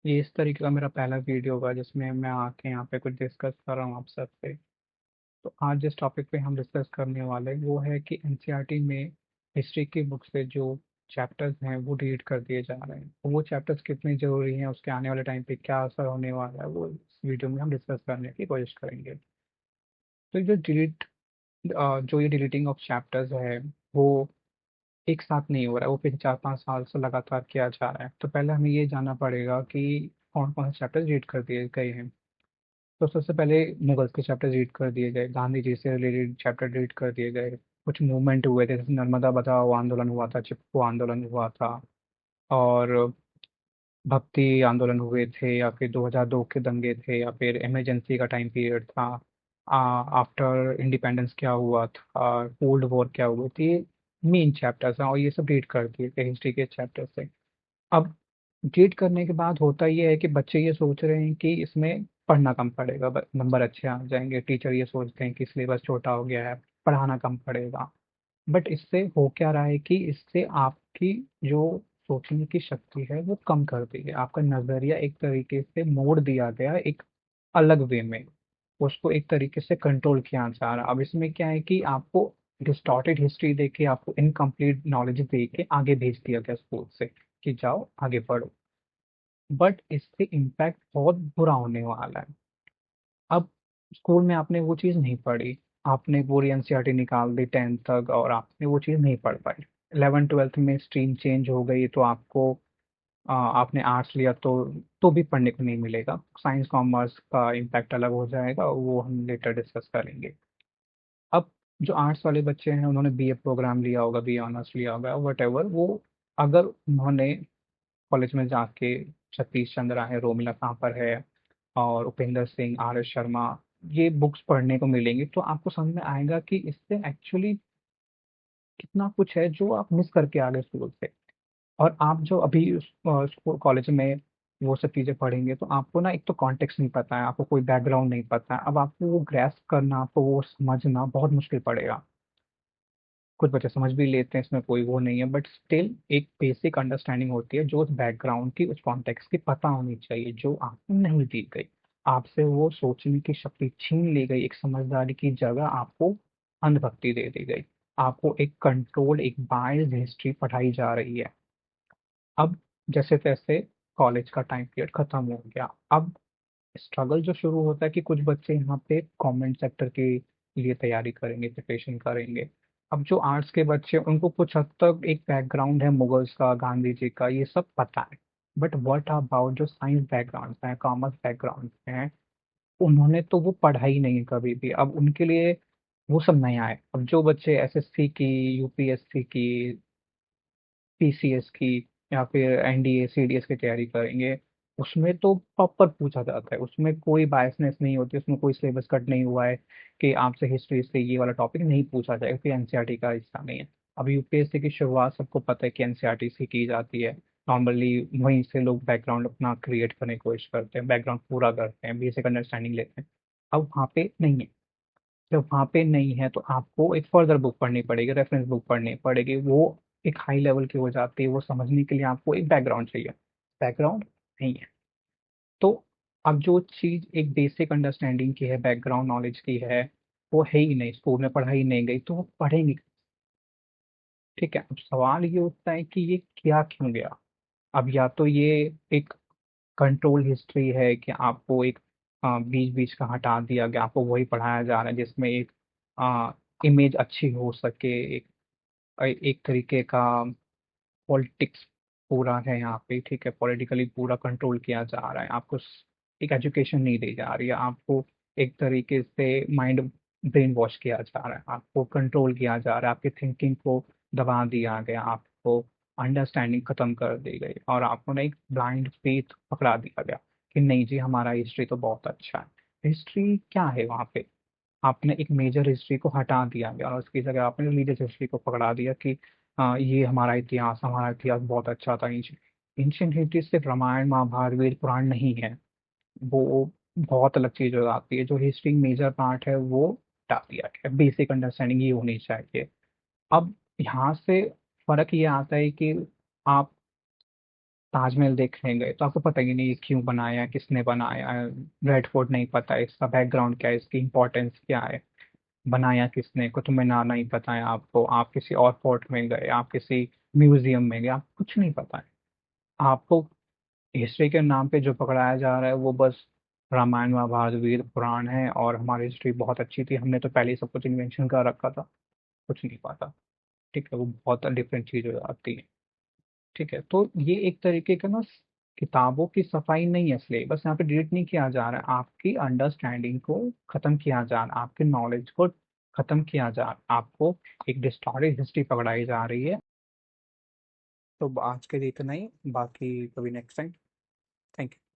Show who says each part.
Speaker 1: ये इस तरीके का मेरा पहला वीडियो होगा जिसमें मैं आके यहाँ पे कुछ डिस्कस कर रहा हूँ आप सबसे। तो आज जिस टॉपिक पे हम डिस्कस करने वाले हैं वो है कि एनसीईआरटी में हिस्ट्री की बुक से जो चैप्टर्स हैं वो डिलीट कर दिए जा रहे हैं, तो वो चैप्टर्स कितने जरूरी हैं, उसके आने वाले टाइम पे क्या असर होने वाला है, वो इस वीडियो में हम डिस्कस करने की कोशिश करेंगे। तो जो ये डिलीटिंग ऑफ चैप्टर्स है वो एक साथ नहीं हो रहा है, वो पिछले 4-5 साल से लगातार किया जा रहा है। तो पहले हमें ये जानना पड़ेगा कि कौन कौन से चैप्टर्स रीड कर दिए गए हैं। तो सबसे पहले मुगल्स के चैप्टर रीड कर दिए गए, गांधी जी से रिलेटेड चैप्टर रीड कर दिए गए। कुछ मूवमेंट हुए थे, जैसे नर्मदा बचाओ आंदोलन हुआ था, चिपको आंदोलन हुआ था, और भक्ति आंदोलन हुए थे, या फिर 2002 के दंगे थे, या फिर इमरजेंसी का टाइम पीरियड था, आफ्टर इंडिपेंडेंस क्या हुआ था, कोल्ड वॉर क्या हुए थे। ये मेन चैप्टर्स हैं और ये सब रीड कर दिए थे हिस्ट्री के चैप्टर से। अब रीड करने के बाद होता ये है कि बच्चे ये सोच रहे हैं कि इसमें पढ़ना कम पड़ेगा, नंबर अच्छे आ जाएंगे। टीचर ये सोचते हैं कि सिलेबस छोटा हो गया है, पढ़ाना कम पड़ेगा। बट इससे हो क्या रहा है कि इससे आपकी जो सोचने की शक्ति है वो कम कर दी है। आपका नजरिया एक तरीके से मोड़ दिया गया है, एक अलग वे में उसको एक तरीके से कंट्रोल किया जा रहा है। अब इसमें क्या है कि आपको डिस्टॉर्टेड हिस्ट्री दे के, आपको इनकम्प्लीट नॉलेज दे के आगे भेज दिया गया स्कूल से कि जाओ आगे पढ़ो। बट इससे इम्पैक्ट बहुत बुरा होने वाला है। अब स्कूल में आपने वो चीज़ नहीं पढ़ी, आपने पूरी एनसीईआरटी निकाल दी 10th तक और आपने वो चीज़ नहीं पढ़ पाई। 11th 12th में स्ट्रीम चेंज हो गई तो आपको आपने आर्ट्स लिया तो भी पढ़ने को नहीं मिलेगा। साइंस कॉमर्स का इम्पैक्ट अलग हो जाएगा, वो हम लेटर डिस्कस करेंगे। अब जो आर्ट्स वाले बच्चे हैं उन्होंने बीए प्रोग्राम लिया होगा, बीए ऑनर्स लिया होगा, वट एवर वो, अगर उन्होंने कॉलेज में जाके सतीश चंद्र है, रोमिला थापर है, और उपेंद्र सिंह, आर एस शर्मा, ये बुक्स पढ़ने को मिलेंगी तो आपको समझ में आएगा कि इससे एक्चुअली कितना कुछ है जो आप मिस करके आ गए स्कूल से। और आप जो अभी स्कूल कॉलेज में वो सब चीज़ें पढ़ेंगे तो आपको ना, एक तो कॉन्टेक्स्ट नहीं पता है, आपको कोई बैकग्राउंड नहीं पता है, अब आपको वो ग्रेस्प करना, आपको वो समझना बहुत मुश्किल पड़ेगा। कुछ बच्चे समझ भी लेते हैं, इसमें कोई वो नहीं है, बट स्टिल एक बेसिक अंडरस्टैंडिंग होती है जो उस बैकग्राउंड की, उस कॉन्टेक्स्ट की पता होनी चाहिए, जो आपको नहीं दी गई। आपसे वो सोचने की शक्ति छीन ली गई, एक समझदारी की जगह आपको अंधभक्ति दे दी गई। आपको एक कंट्रोल, एक बायस्ड हिस्ट्री पढ़ाई जा रही है। अब जैसे तैसे कॉलेज का टाइम पीरियड खत्म हो गया। अब स्ट्रगल जो शुरू होता है कि कुछ बच्चे यहाँ पे गवर्नमेंट सेक्टर के लिए तैयारी करेंगे, प्रिपरेशन करेंगे। अब जो आर्ट्स के बच्चे हैं, उनको कुछ हद तक एक बैकग्राउंड है मुगल्स का, गांधी जी का, ये सब पता है। बट व्हाट अबाउट जो साइंस बैकग्राउंड है, कॉमर्स बैकग्राउंड है, उन्होंने तो वो पढ़ा ही नहीं है कभी भी। अब उनके लिए वो सब नया है। अब जो बच्चे एसएससी की, यूपीएससी की, पीसीएस की, या फिर एनडीए सीडीएस की तैयारी करेंगे, उसमें तो प्रॉपर पूछा जाता है, उसमें कोई बायसनेस नहीं होती, उसमें कोई सिलेबस कट नहीं हुआ है कि आपसे हिस्ट्री से ये वाला टॉपिक नहीं पूछा जाएगा, फिर एनसीईआरटी का हिस्सा नहीं है। अब यूपीएससी की शुरुआत सबको पता है कि एनसीईआरटी से की जाती है। नॉर्मली वहीं से लोग बैकग्राउंड अपना क्रिएट करने की कोशिश करते हैं, बैकग्राउंड पूरा करते हैं, बेसिक अंडरस्टैंडिंग लेते हैं। अब वहाँ पे नहीं है। जब वहाँ पे नहीं है तो आपको एक फर्दर बुक पढ़नी पड़ेगी, रेफरेंस बुक पढ़नी पड़ेगी, वो एक हाई लेवल की हो जाती है। वो समझने के लिए आपको एक बैकग्राउंड चाहिए, बैकग्राउंड नहीं है। तो अब जो चीज एक बेसिक अंडरस्टैंडिंग की है, बैकग्राउंड नॉलेज की है, वो है ही नहीं, स्कूल में पढ़ाई नहीं गई तो वो पढ़ेंगे। ठीक है, अब सवाल ये उठता है कि ये किया क्यों गया। अब या तो ये एक कंट्रोल हिस्ट्री है कि आपको एक बीच बीच का हटा दिया गया, आपको वही पढ़ाया जा रहा है जिसमें एक इमेज अच्छी हो सके, एक एक तरीके का पॉलिटिक्स पूरा है यहाँ पे। ठीक है, पॉलिटिकली पूरा कंट्रोल किया जा रहा है, आपको एक एजुकेशन नहीं दी जा रही है, आपको एक तरीके से माइंड ब्रेन वॉश किया जा रहा है, आपको कंट्रोल किया जा रहा है, आपकी थिंकिंग को दबा दिया गया, आपको अंडरस्टैंडिंग खत्म कर दी गई, और आपको ना एक ब्लाइंड फेथ पकड़ा दिया गया कि नहीं जी हमारा हिस्ट्री तो बहुत अच्छा है। हिस्ट्री क्या है वहाँ पे? आपने एक मेजर हिस्ट्री को हटा दिया गया और उसकी जगह आपने रिलीजियस हिस्ट्री को पकड़ा दिया कि ये हमारा इतिहास बहुत अच्छा था। एंशियंट हिस्ट्री सिर्फ रामायण महाभारत वेद पुराण नहीं है, वो बहुत अलग चीज हो जाती है। जो हिस्ट्री मेजर पार्ट है वो हटा दिया गया, बेसिक अंडरस्टैंडिंग ये होनी चाहिए। अब यहाँ से फर्क ये आता है कि आप ताजमहल देखने गए तो आपको पता ही नहीं ये क्यों बनाया, किसने बनाया। रेड फोर्ट नहीं पता है, इसका बैकग्राउंड क्या है, इसकी इंपॉर्टेंस क्या है, बनाया किसने, कुतुब मीनार नहीं पता है आपको, आप किसी और फोर्ट में गए, आप किसी म्यूजियम में गए, आपको कुछ नहीं पता है। आपको हिस्ट्री के नाम पे जो पकड़ाया जा रहा है वो बस रामायण महाभारत वीर पुराण है, और हमारी हिस्ट्री बहुत अच्छी थी, हमने तो पहले ही सब कुछ इन्वेंशन कर रखा था, कुछ नहीं पता। ठीक है, वो बहुत डिफरेंट चीज हो जाती है। ठीक है, तो ये एक तरीके का ना किताबों की सफाई नहीं है, सिलेबस यहाँ पे डिलीट नहीं किया जा रहा है, आपकी अंडरस्टैंडिंग को खत्म किया जा रहा है, आपके नॉलेज को खत्म किया जा रहा है, आपको एक डिस्टॉर्टेड हिस्ट्री पकड़ाई जा रही है। तो आज के लिए इतना ही, बाकी कभी नेक्स्ट टाइम। Thank you.